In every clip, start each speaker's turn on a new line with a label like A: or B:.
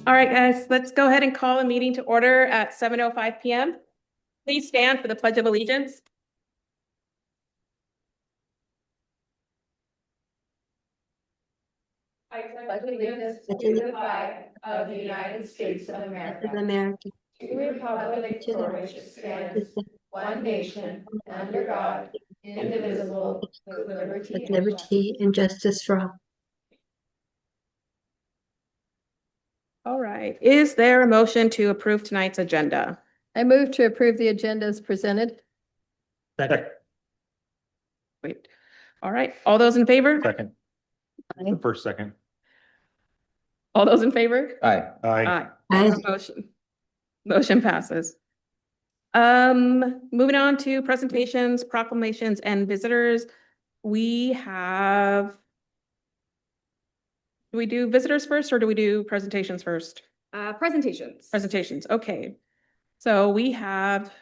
A: All right, guys, let's go ahead and call a meeting to order at 7:05 PM. Please stand for the Pledge of Allegiance. I pledge allegiance to the flag of the United States of America, to the republic for which it stands, one nation, under God, indivisible, with
B: liberty and justice for all.
A: All right, is there a motion to approve tonight's agenda?
C: I move to approve the agenda as presented.
D: Second.
A: Wait, all right, all those in favor?
D: Second. The first second.
A: All those in favor?
D: Aye.
A: Aye.
B: Aye.
A: Motion passes. Moving on to presentations, proclamations, and visitors. We have. Do we do visitors first or do we do presentations first?
E: Presentations.
A: Presentations, okay. So we have.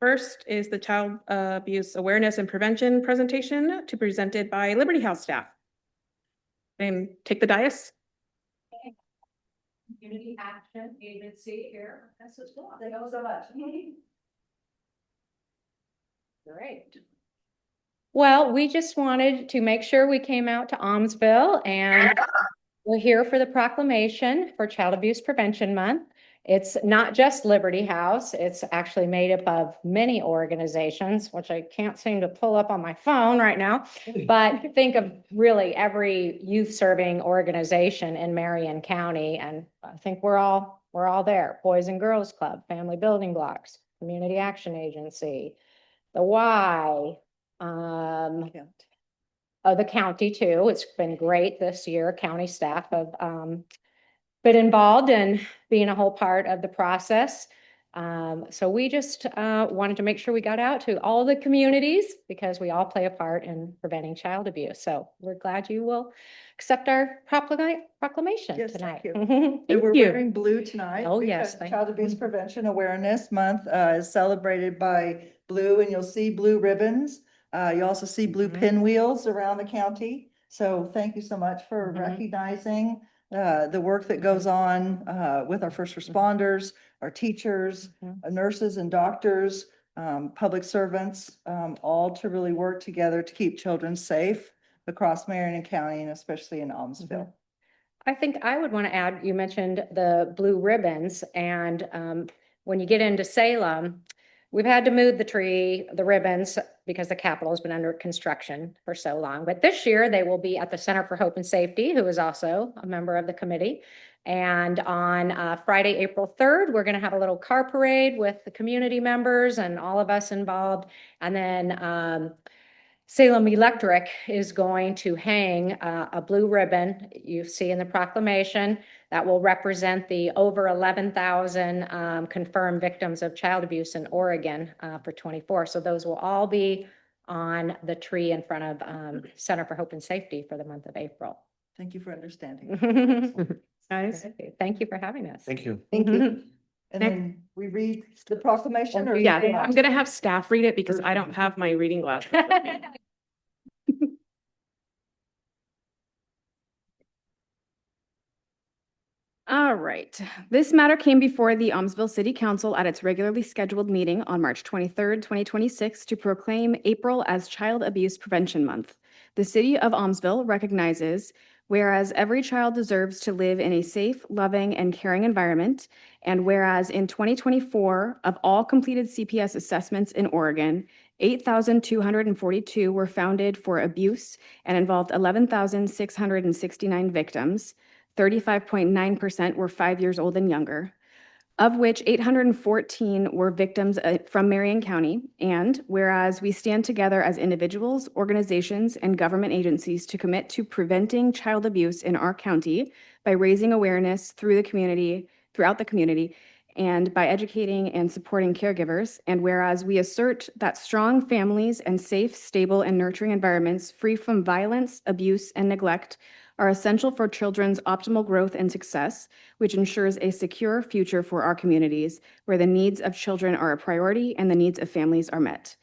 A: First is the Child Abuse Awareness and Prevention presentation to be presented by Liberty House staff. And take the dais.
E: Community Action Agency here. That's as well. Thank you so much. Great. Well, we just wanted to make sure we came out to Aumsville, and we're here for the proclamation for Child Abuse Prevention Month. It's not just Liberty House. It's actually made up of many organizations, which I can't seem to pull up on my phone right now. But think of really every youth serving organization in Marion County. And I think we're all there. Boys and Girls Club, Family Building Blocks, Community Action Agency, the Y, the county too. It's been great this year. County staff have been involved in being a whole part of the process. So we just wanted to make sure we got out to all the communities because we all play a part in preventing child abuse. So we're glad you will accept our proclamation
F: Yes,
E: tonight.
F: thank you.
E: Thank
F: And we're
E: you.
F: wearing blue tonight.
E: Oh, yes,
F: because
E: thank
F: Child Abuse Prevention Awareness Month is celebrated by blue, and you'll see blue ribbons. You also see blue pinwheels around the county. So thank you so much for recognizing the work that goes on with our first responders, our teachers, nurses and doctors, public servants, all to really work together to keep children safe across Marion County and especially in Aumsville.
E: I think I would want to add, you mentioned the blue ribbons, and when you get into Salem, we've had to move the ribbons because the Capitol has been under construction for so long. But this year they will be at the Center for Hope and Safety, who is also a member of the committee. And on Friday, April 3rd, we're going to have a little car parade with the community members and all of us involved. And then Salem Electric is going to hang a blue ribbon you see in the proclamation that will represent the over 11,000 confirmed victims of child abuse in Oregon for 24. So those will all be on the tree in front of Center for Hope and Safety for the month of April.
F: Thank you for understanding.
A: Guys,
E: Thank you for having us.
D: Thank you.
F: Thank you. And then we read the proclamation or?
A: yeah, I'm gonna have staff read it because I don't have my reading glasses. All right. This matter came before the Aumsville City Council at its regularly scheduled meeting on March 23rd, 2026 to proclaim April as Child Abuse Prevention Month. The City of Aumsville recognizes, whereas every child deserves to live in a safe, loving, and caring environment, and whereas in 2024, of all completed CPS assessments in Oregon, 8,242 were founded for abuse and involved 11,669 victims. 35.9% were 5 years old and younger, of which 814 were victims from Marion County. And whereas we stand together as individuals, organizations, and government agencies to commit to preventing child abuse in our county by raising awareness throughout the community, and by educating and supporting caregivers. And whereas we assert that strong families and safe, stable, and nurturing environments free from violence, abuse, and neglect are essential for children's optimal growth and success, which ensures a secure future for our communities, where the needs of children are a priority and the needs of families are met.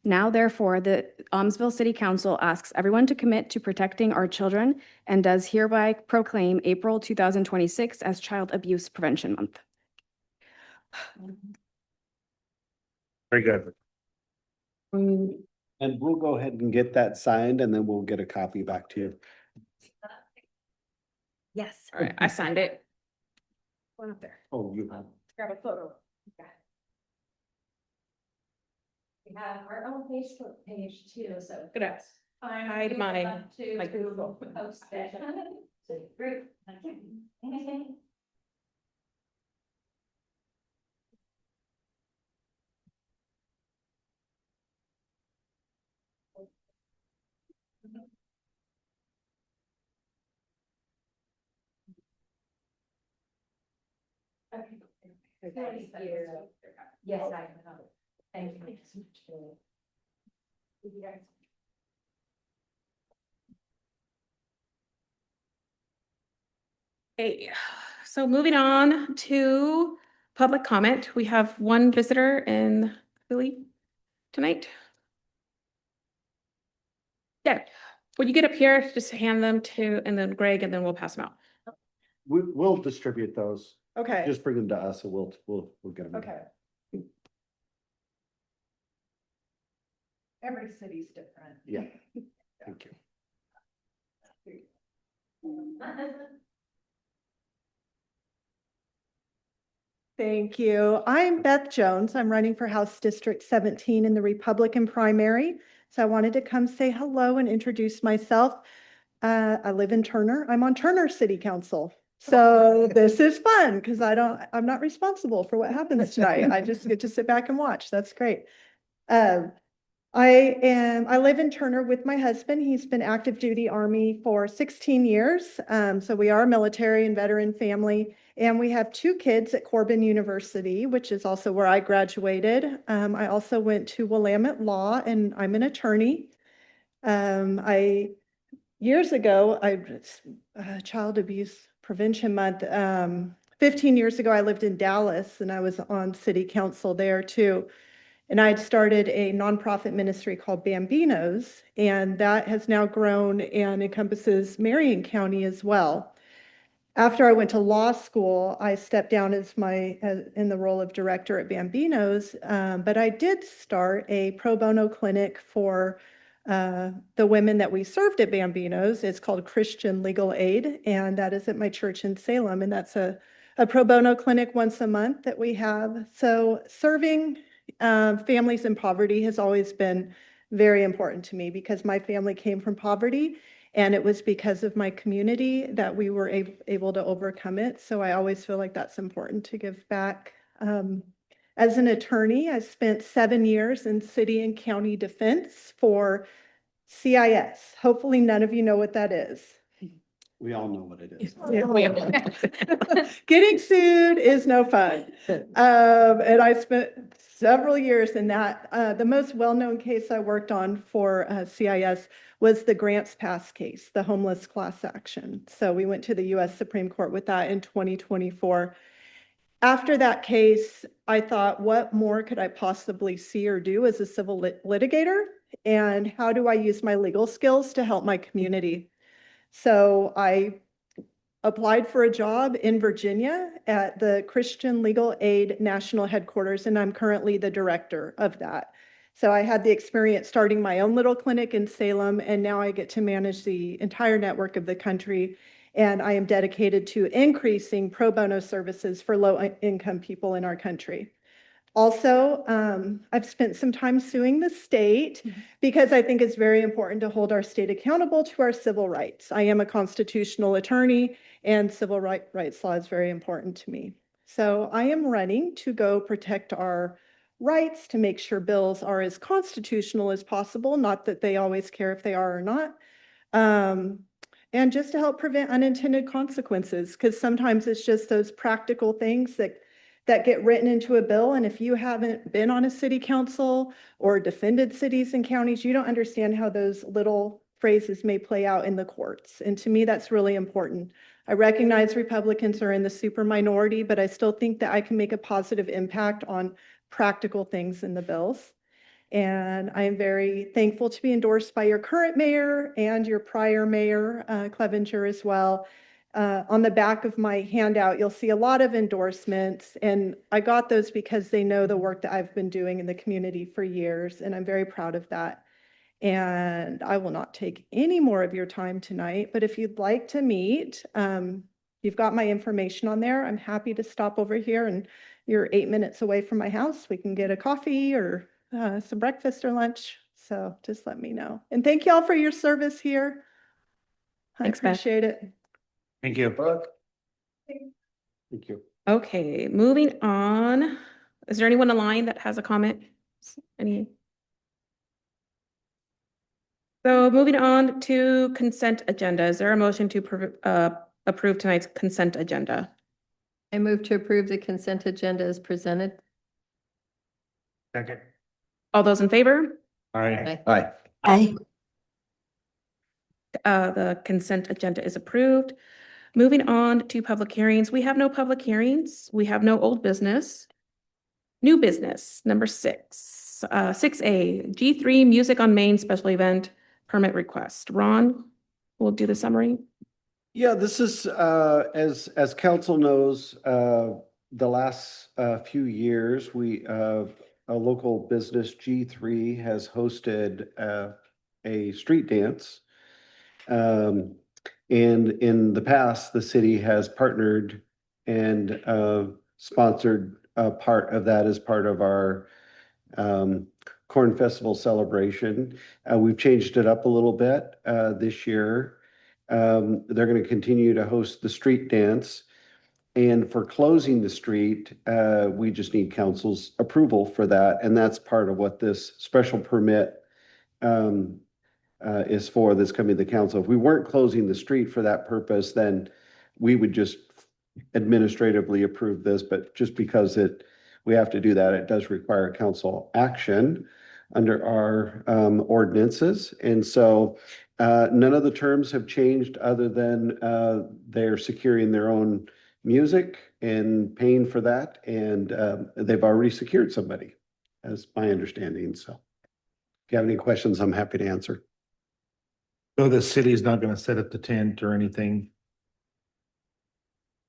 A: Now therefore, the Aumsville City Council asks everyone to commit to protecting our children and does hereby proclaim April 2026 as Child Abuse Prevention Month.
D: Very good.
G: And we'll go ahead and get that signed and then we'll get a copy back to you.
A: Yes. All right, I signed it. One up there.
G: Oh, you have.
A: Grab a photo. We have our own Facebook page too, so.
E: Good.
A: Hide my
E: Google.
A: post it. Group. Yes, I know. Thank you so much.
H: Okay, so moving on to public comment. We have one visitor in Philly tonight. Yeah, when you get up here, just hand them to, and then Greg, and then we'll pass them out.
G: We'll distribute those.
F: Okay,
G: Just bring them to us and we'll get them.
F: okay. Every city's different.
G: Yeah, thank you.
I: Thank you. I'm Beth Jones. I'm running for House District 17 in the Republican primary. So I wanted to come say hello and introduce myself. I live in Turner. I'm on Turner City Council. So this is fun because I'm not responsible for what happens tonight. I just get to sit back and watch. That's great. I live in Turner with my husband. He's been active duty Army for 16 years. So we are a military and veteran family. And we have 2 kids at Corbin University, which is also where I graduated. I also went to Willamette Law and I'm an attorney. Years ago, Child Abuse Prevention Month, 15 years ago, I lived in Dallas and I was on city council there too. And I had started a nonprofit ministry called Bambinos, and that has now grown and encompasses Marion County as well. After I went to law school, I stepped down as in the role of director at Bambinos, but I did start a pro bono clinic for the women that we served at Bambinos. It's called Christian Legal Aid, and that is at my church in Salem, and that's a pro bono clinic once a month that we have. So serving families in poverty has always been very important to me because my family came from poverty. And it was because of my community that we were able to overcome it. So I always feel like that's important to give back. As an attorney, I spent 7 years in city and county defense for CIS. Hopefully none of you know what that is.
G: We all know what it is.
I: Getting sued is no fun. And I spent several years in that. The most well-known case I worked on for CIS was the Grants Pass case, the homeless class action. So we went to the US Supreme Court with that in 2024. After that case, I thought, what more could I possibly see or do as a civil litigator? And how do I use my legal skills to help my community? So I applied for a job in Virginia at the Christian Legal Aid National Headquarters, and I'm currently the director of that. So I had the experience starting my own little clinic in Salem, and now I get to manage the entire network of the country. And I am dedicated to increasing pro bono services for low-income people in our country. Also, I've spent some time suing the state because I think it's very important to hold our state accountable to our civil rights. I am a constitutional attorney and civil rights law is very important to me. So I am running to go protect our rights, to make sure bills are as constitutional as possible, not that they always care if they are or not. And just to help prevent unintended consequences, because sometimes it's just those practical things that get written into a bill. And if you haven't been on a city council or defended cities and counties, you don't understand how those little phrases may play out in the courts. And to me, that's really important. I recognize Republicans are in the super minority, but I still think that I can make a positive impact on practical things in the bills. And I am very thankful to be endorsed by your current mayor and your prior mayor, Clevenger, as well. On the back of my handout, you'll see a lot of endorsements, and I got those because they know the work that I've been doing in the community for years, and I'm very proud of that. And I will not take any more of your time tonight, but if you'd like to meet, you've got my information on there. I'm happy to stop over here, and you're 8 minutes away from my house. We can get a coffee or some breakfast or lunch. So just let me know. And thank you all for your service here. I
H: Thanks, Beth.
I: appreciate it.
D: Thank you.
G: Thank you.
H: Okay, moving on. Is there anyone online that has a comment? Any? So moving on to consent agenda. Is there a motion to approve tonight's consent agenda?
C: I move to approve the consent agenda as presented.
D: Second.
H: All those in favor?
D: Aye.
C: Aye.
B: Aye.
H: The consent agenda is approved. Moving on to public hearings. We have no public hearings. We have no old business. New business, number 6. 6A, G3 Music on Main Special Event Permit Request. Ron will do the summary.
G: Yeah, this is, as council knows, the last few years, a local business, G3, has hosted a street dance. And in the past, the city has partnered and sponsored a part of that as part of our Corn Festival celebration. We've changed it up a little bit this year. They're going to continue to host the street dance. And for closing the street, we just need council's approval for that. And that's part of what this special permit is for, that's coming to the council. If we weren't closing the street for that purpose, then we would just administratively approve this. But just because we have to do that, it does require council action under our ordinances. And so none of the terms have changed other than they're securing their own music and paying for that. And they've already secured somebody, as my understanding. So if you have any questions, I'm happy to answer.
D: So the city's not gonna set up the tent or anything?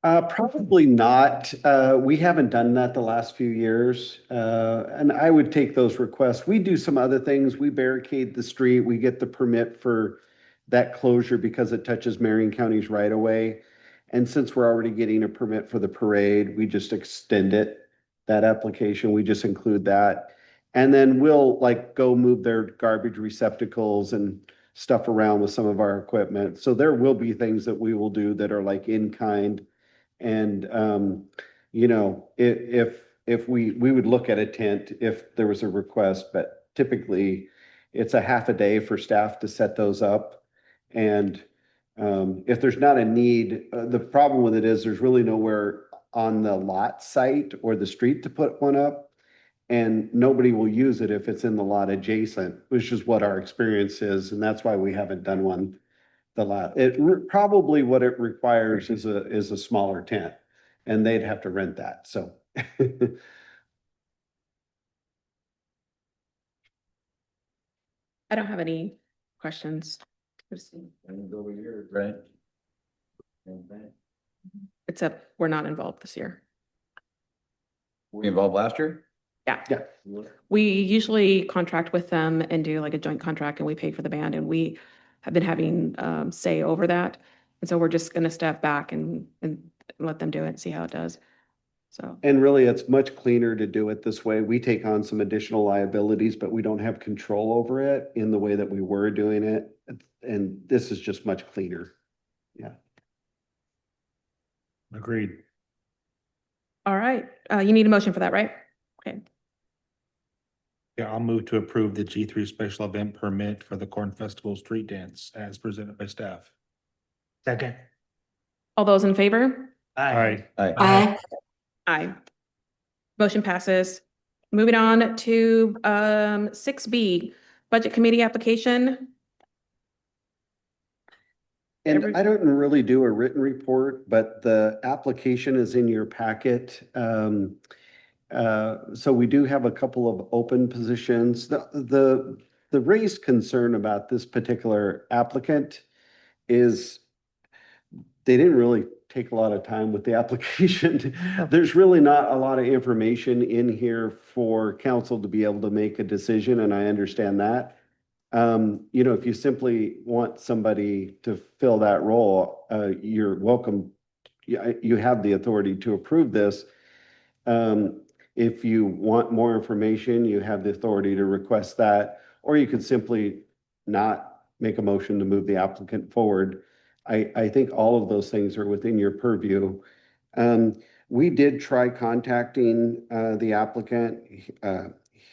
G: Probably not. We haven't done that the last few years. And I would take those requests. We do some other things. We barricade the street. We get the permit for that closure because it touches Marion County's right of way. And since we're already getting a permit for the parade, we just extend it, that application. We just include that. And then we'll go move their garbage receptacles and stuff around with some of our equipment. So there will be things that we will do that are in kind. And, if we would look at a tent if there was a request, but typically it's a half a day for staff to set those up. And if there's not a need, the problem with it is there's really nowhere on the lot site or the street to put one up. And nobody will use it if it's in the lot adjacent, which is what our experience is. And that's why we haven't done one probably what it requires is a smaller tent, and they'd have to rent that. So.
H: I don't have any questions.
J: Over here, right?
H: Except we're not involved this year.
J: Were we involved last year?
H: Yeah.
G: Yeah.
H: We usually contract with them and do a joint contract, and we pay for the band, and we have been having say over that. And so we're just gonna step back and let them do it and see how it does. So,
G: And really, it's much cleaner to do it this way. We take on some additional liabilities, but we don't have control over it in the way that we were doing it. And this is just much cleaner. Yeah.
D: Agreed.
H: all right, you need a motion for that, right? Okay,
D: Yeah, I'll move to approve the G3 special event permit for the Corn Festival street dance as presented by staff. Second.
H: all those in favor?
D: Aye.
B: Aye.
H: Aye. Motion passes. Moving on to 6B, Budget Committee application.
G: And I don't really do a written report, but the application is in your packet. So we do have a couple of open positions. The raised concern about this particular applicant is they didn't really take a lot of time with the application. There's really not a lot of information in here for council to be able to make a decision, and I understand that. You know, if you simply want somebody to fill that role, you're welcome. You have the authority to approve this. If you want more information, you have the authority to request that, or you could simply not make a motion to move the applicant forward. I think all of those things are within your purview. We did try contacting the applicant.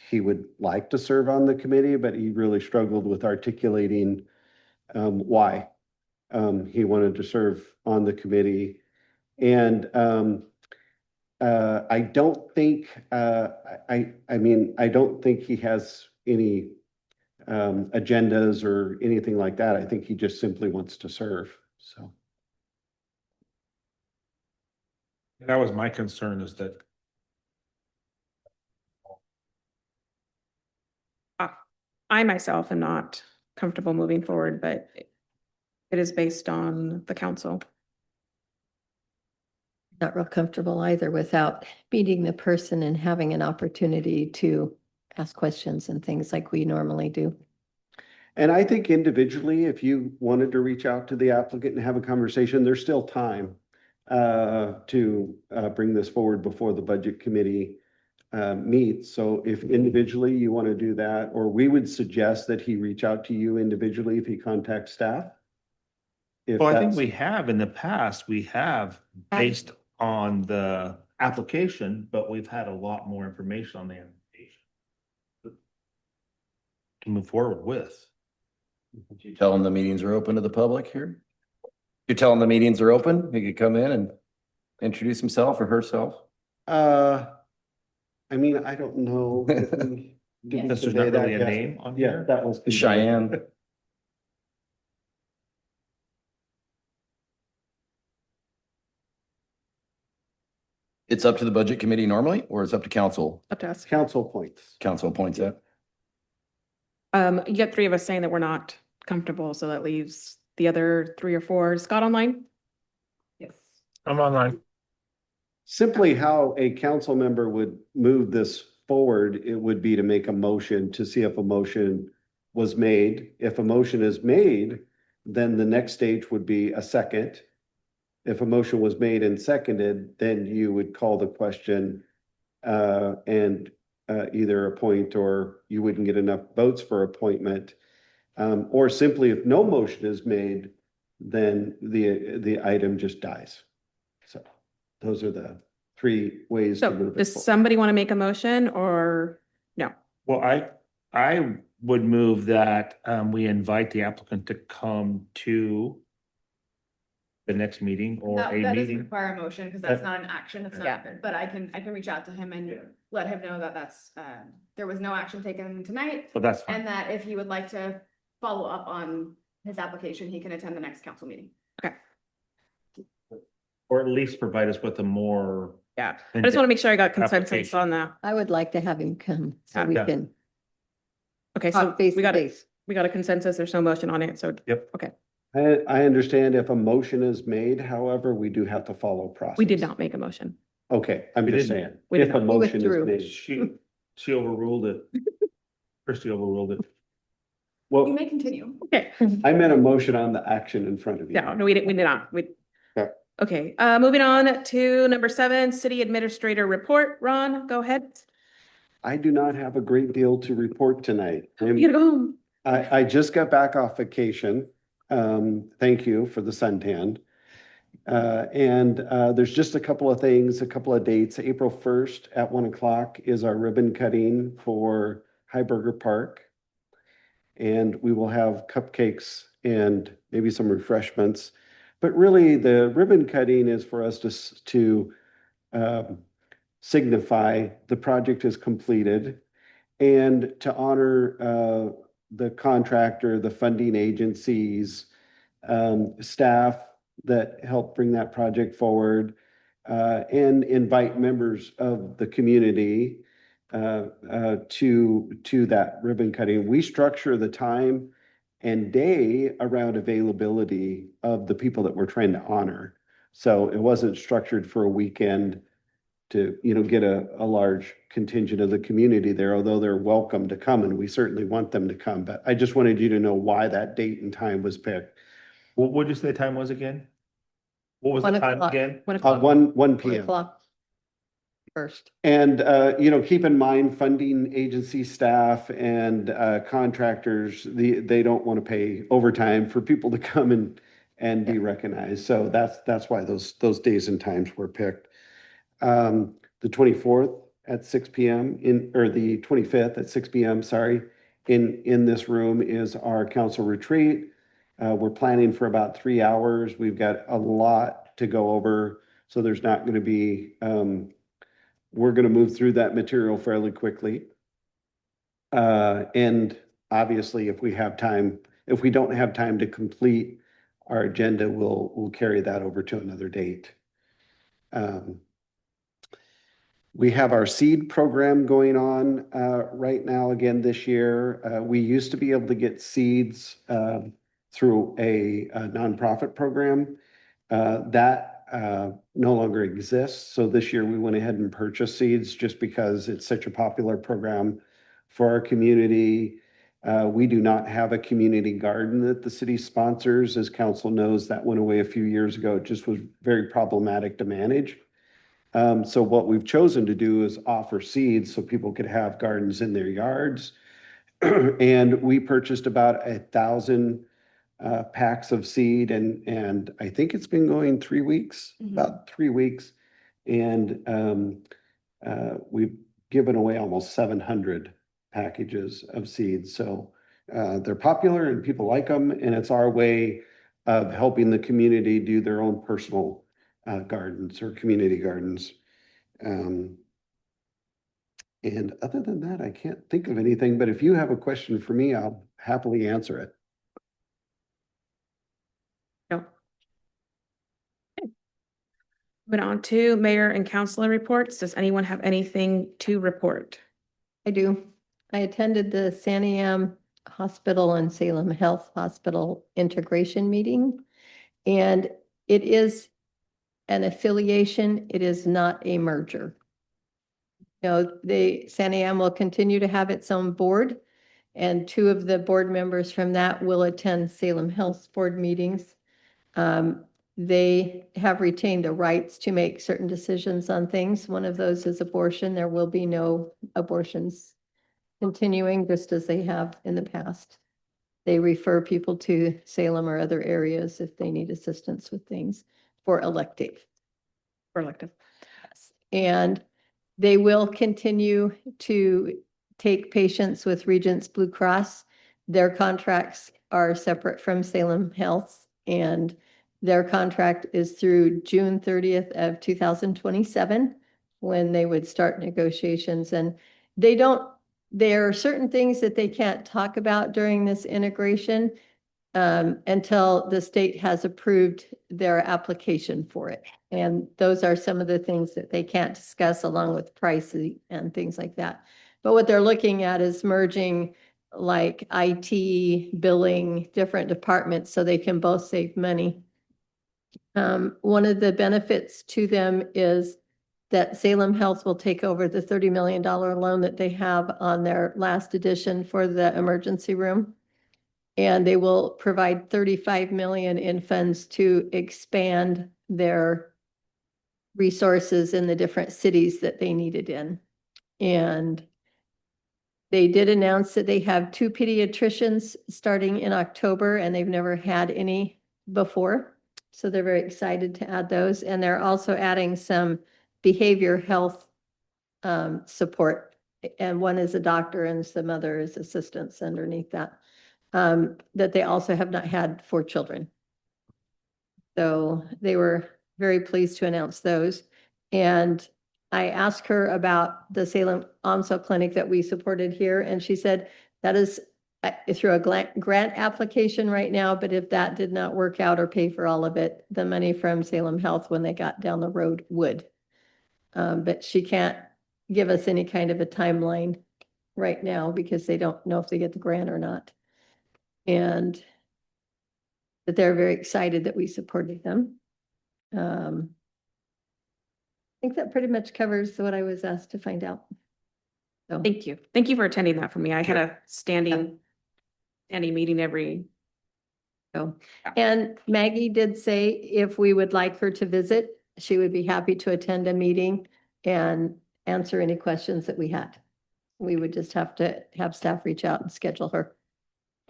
G: He would like to serve on the committee, but he really struggled with articulating why he wanted to serve on the committee. And I don't think, I mean, I don't think he has any agendas or anything like that. I think he just simply wants to serve, so.
D: That was my concern, is that
H: I myself am not comfortable moving forward, but it is based on the council.
C: Not real comfortable either without meeting the person and having an opportunity to ask questions and things like we normally do.
G: And I think individually, if you wanted to reach out to the applicant and have a conversation, there's still time to bring this forward before the budget committee meets. So if individually you want to do that, or we would suggest that he reach out to you individually if he contacts staff. If
D: well, I think
G: that's-
D: we have in the past, we have based on the application, but we've had a lot more information on the application to move forward with.
J: You tell them the meetings are open to the public here? You tell them the meetings are open, he could come in and introduce himself or herself.
G: I mean, I don't know. if we didn't
D: Since there's
G: convey
D: not
G: that
D: really a
G: yet.
D: name on
G: Yeah,
D: here.
G: that was conveyed.
J: Cheyenne. It's up to the budget committee normally, or it's up to council?
H: Up to us.
G: Council points.
J: Council appoints that.
H: You got three of us saying that we're not comfortable, so that leaves the other three or four. Scott online?
A: Yes.
D: I'm online.
G: Simply how a council member would move this forward, it would be to make a motion to see if a motion was made. If a motion is made, then the next stage would be a second. If a motion was made and seconded, then you would call the question and either appoint, or you wouldn't get enough votes for appointment. Or simply if no motion is made, then the item just dies. So those are the three ways to
H: So
G: move it
H: does
G: forward.
H: somebody want to make a motion or no?
D: Well, I would move that we invite the applicant to come to the next meeting or
A: That
D: a
A: doesn't
D: meeting.
A: require a motion because that's not an action. It's
E: Yeah.
A: not, but I can reach out to him and let him know that there was no action taken tonight.
D: So that's fine.
A: And that if he would like to follow up on his application, he can attend the next council meeting.
D: Or at least provide us with a more.
H: Yeah, I just want to make sure I got consensus
D: Application.
H: on that.
C: I would like to have him come so we
D: Yeah.
C: can
H: Okay, so
C: talk face
H: we
C: to
H: got
C: face.
H: a consensus. There's no motion on it, so
D: Yep.
G: I understand if a motion is made, however, we do have to follow process.
H: we did not make a motion.
G: Okay, I'm
D: We
G: just
D: didn't.
G: saying,
H: We did
G: if a
H: not.
C: We
G: motion is
C: withdrew.
G: made.
D: She overruled it. Christie overruled it.
A: You
G: Well,
A: may continue.
H: Okay,
G: I meant a motion on the action in front of you.
H: no, we did not.
G: Okay.
H: Okay, moving on to number 7, city administrator report. Ron, go ahead.
G: I do not have a great deal to report tonight.
H: You gotta go home.
G: I just got back off vacation. Thank you for the suntan. And there's just a couple of things, a couple of dates. April 1st at 1 o'clock is our ribbon cutting for Heiberger Park. And we will have cupcakes and maybe some refreshments. But really, the ribbon cutting is for us to signify the project is completed and to honor the contractor, the funding agencies, staff that helped bring that project forward, and invite members of the community to that ribbon cutting. We structure the time and day around availability of the people that we're trying to honor. So it wasn't structured for a weekend to, get a large contingent of the community there, although they're welcome to come, and we certainly want them to come. But I just wanted you to know why that date and time was picked.
D: What did you say the time was again? What was the
C: 1
D: time
C: o'clock.
D: again?
H: 1 o'clock.
G: 1
C: 1
G: PM.
C: o'clock first.
G: And, keep in mind, funding agency staff and contractors, they don't want to pay overtime for people to come and be recognized. So that's why those days and times were picked. The 24th at 6 PM or the 25th at 6 PM, sorry, in this room is our council retreat. We're planning for about 3 hours. We've got a lot to go over, so there's not going to be, we're going to move through that material fairly quickly. And obviously, if we don't have time to complete our agenda, we'll carry that over to another date. We have our seed program going on right now again this year. We used to be able to get seeds through a nonprofit program. That no longer exists. So this year we went ahead and purchased seeds just because it's such a popular program for our community. We do not have a community garden that the city sponsors. As council knows, that went away a few years ago. It just was very problematic to manage. So what we've chosen to do is offer seeds so people could have gardens in their yards. And we purchased about 1,000 packs of seed, and I think it's been going 3 weeks, about 3 weeks. And we've given away almost 700 packages of seeds. So they're popular and people like them, and it's our way of helping the community do their own personal gardens or community gardens. And other than that, I can't think of anything, but if you have a question for me, I'll happily answer it.
H: No. Okay. Moving on to mayor and councilor reports. Does anyone have anything to report?
C: I do. I attended the Saniam Hospital and Salem Health Hospital integration meeting, and it is an affiliation. It is not a merger. Saniam will continue to have its own board, and 2 of the board members from that will attend Salem Health's board meetings. They have retained the rights to make certain decisions on things. One of those is abortion. There will be no abortions continuing, just as they have in the past. They refer people to Salem or other areas if they need assistance with things for elective. And they will continue to take patients with Regents Blue Cross. Their contracts are separate from Salem Health, and their contract is through June 30th of 2027, when they would start negotiations. And there are certain things that they can't talk about during this integration until the state has approved their application for it. And those are some of the things that they can't discuss, along with pricing and things like that. But what they're looking at is merging like IT, billing, different departments so they can both save money. One of the benefits to them is that Salem Health will take over the $30 million loan that they have on their last edition for the emergency room. And they will provide 35 million in funds to expand their resources in the different cities that they needed in. And they did announce that they have 2 pediatricians starting in October, and they've never had any before. So they're very excited to add those. And they're also adding some behavior health support. And one is a doctor and some other is assistants underneath that. That they also have not had for children. So they were very pleased to announce those. And I asked her about the Salem Aumsville clinic that we supported here, and she said that is through a grant application right now, but if that did not work out or pay for all of it, the money from Salem Health when they got down the road would. But she can't give us any kind of a timeline right now because they don't know if they get the grant or not. And that they're very excited that we supported them. I think that pretty much covers what I was asked to find out. So,
H: Thank you. Thank you for attending that for me. I had a standing meeting every.
C: so. And Maggie did say if we would like her to visit, she would be happy to attend a meeting and answer any questions that we had. We would just have to have staff reach out and schedule her.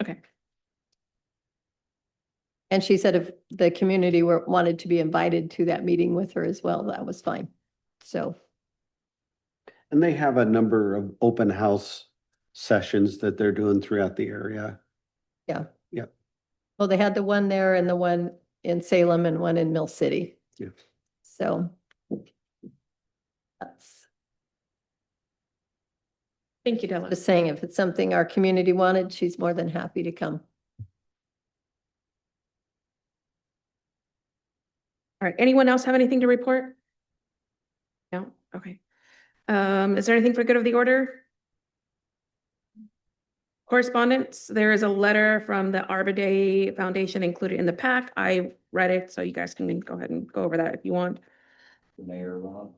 H: Okay.
C: And she said if the community wanted to be invited to that meeting with her as well, that was fine. So,
G: And they have a number of open house sessions that they're doing throughout the area.
C: yeah.
G: Yep.
C: Well, they had the one there and the one in Salem and one in Mill City.
G: Yeah.
C: So. That's
H: Thank you, Della.
C: just saying, if it's something our community wanted, she's more than happy to come.
H: All right. Anyone else have anything to report? No? Okay. Is there anything for good of the order? Correspondence, there is a letter from the Arbor Day Foundation included in the pack. I read it, so you guys can go ahead and go over that if you want.
J: The Mayor Ron,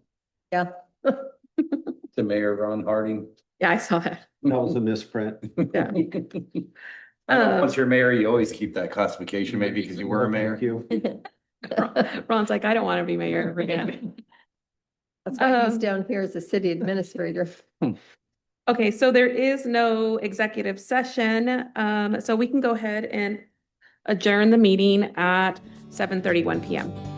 C: Yeah.
J: the Mayor Ron Harding.
H: Yeah, I saw that.
G: That was a misprint.
H: Yeah.
J: I know once you're mayor, you always keep that classification, maybe because you were a mayor.
G: Thank you.
H: Ron's like, I don't want to be mayor ever again.
C: That's why he's down here as a city administrator.
H: Okay, so there is no executive session, so we can go ahead and adjourn the meeting at 7:31 PM.